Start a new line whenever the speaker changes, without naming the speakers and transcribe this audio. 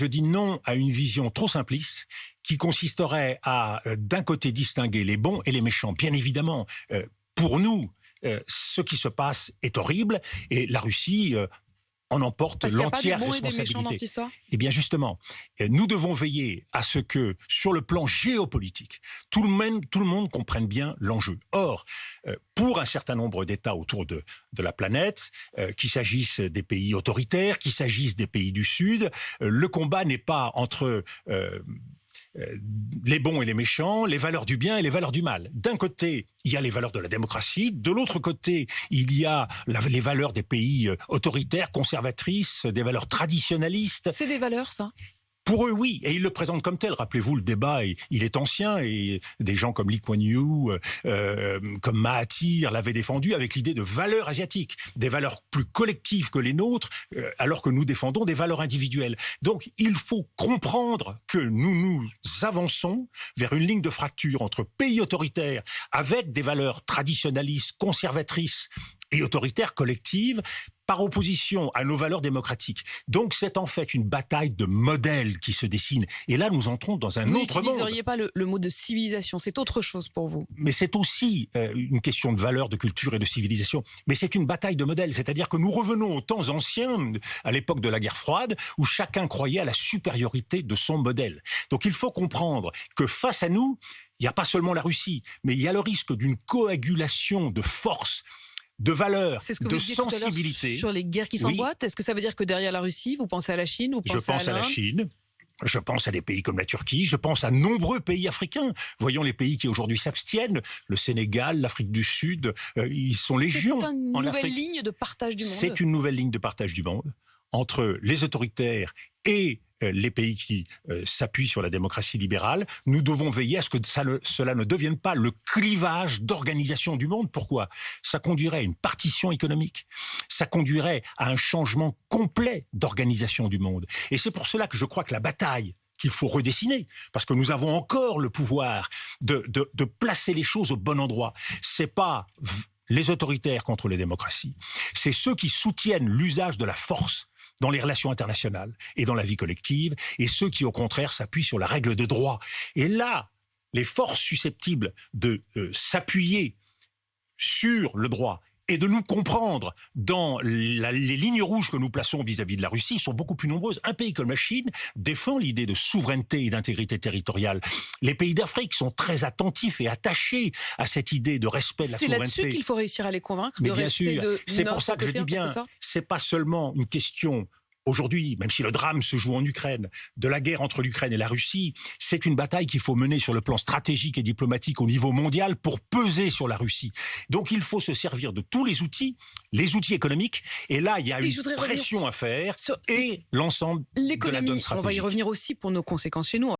Je dis non à une vision trop simpliste qui consisterait à, d'un côté, distinguer les bons et les méchants. Bien évidemment, pour nous, ce qui se passe est horrible et la Russie en emporte l'entière responsabilité. Eh bien justement, nous devons veiller à ce que, sur le plan géopolitique, tout le monde comprenne bien l'enjeu. Or, pour un certain nombre d'États autour de la planète, qu'il s'agisse des pays autoritaires, qu'il s'agisse des pays du Sud, le combat n'est pas entre les bons et les méchants, les valeurs du bien et les valeurs du mal. D'un côté, il y a les valeurs de la démocratie. De l'autre côté, il y a les valeurs des pays autoritaires, conservatrices, des valeurs traditionnalistes.
C'est des valeurs, ça ?
Pour eux, oui, et ils le présentent comme tel. Rappelez-vous, le débat, il est ancien, et des gens comme Lee Kuan Yew, comme Mahathir l'avaient défendu avec l'idée de valeurs asiatiques, des valeurs plus collectives que les nôtres, alors que nous défendons des valeurs individuelles. Donc, il faut comprendre que nous avançons vers une ligne de fracture entre pays autoritaires avec des valeurs traditionnalistes, conservatrices et autoritaires collectives, par opposition à nos valeurs démocratiques. Donc c'est en fait une bataille de modèles qui se dessine. Et là, nous entrons dans un autre monde.
Vous n'utiliseriez pas le mot de civilisation, c'est autre chose pour vous.
Mais c'est aussi une question de valeurs, de culture et de civilisation. Mais c'est une bataille de modèles, c'est-à-dire que nous revenons aux temps anciens, à l'époque de la guerre froide, où chacun croyait à la supériorité de son modèle. Donc il faut comprendre que face à nous, il n'y a pas seulement la Russie, mais il y a le risque d'une coagulation de forces, de valeurs, de sensibilité.
Sur les guerres qui s'emboîtent, oui. Est-ce que ça veut dire que derrière la Russie, vous pensez à la Chine, vous pensez
Je pense à la Chine. Je pense à des pays comme la Turquie, je pense à nombreux pays africains. Voyons les pays qui aujourd'hui s'abstiennent, le Sénégal, l'Afrique du Sud, ils sont légion en Afrique.
C'est une nouvelle ligne de partage du monde.
C'est une nouvelle ligne de partage du monde entre les autoritaires et les pays qui s'appuient sur la démocratie libérale. Nous devons veiller à ce que cela ne devienne pas le clivage d'organisation du monde. Pourquoi ? Ça conduirait à une partition économique. Ça conduirait à un changement complet d'organisation du monde. Et c'est pour cela que je crois que la bataille qu'il faut redessiner, parce que nous avons encore le pouvoir de placer les choses au bon endroit. C'est pas les autoritaires contre les démocraties. C'est ceux qui soutiennent l'usage de la force dans les relations internationales et dans la vie collective, et ceux qui, au contraire, s'appuient sur la règle de droit. Et là, les forces susceptibles de s'appuyer sur le droit et de nous comprendre dans les lignes rouges que nous plaçons vis-à-vis de la Russie sont beaucoup plus nombreuses. Un pays comme la Chine défend l'idée de souveraineté et d'intégrité territoriale. Les pays d'Afrique sont très attentifs et attachés à cette idée de respect de la souveraineté.
C'est là-dessus qu'il faut réussir à les convaincre.
Mais
de
bien
rester
sûr, c'est pour ça que je dis bien, c'est pas seulement une question. Aujourd'hui, même si le drame se joue en Ukraine, de la guerre entre l'Ukraine et la Russie, c'est une bataille qu'il faut mener sur le plan stratégique et diplomatique au niveau mondial pour peser sur la Russie. Donc il faut se servir de tous les outils économiques, et là il y a une pression à faire, et l'ensemble de la donne stratégique.
On va y revenir aussi pour nos conséquences chez nous.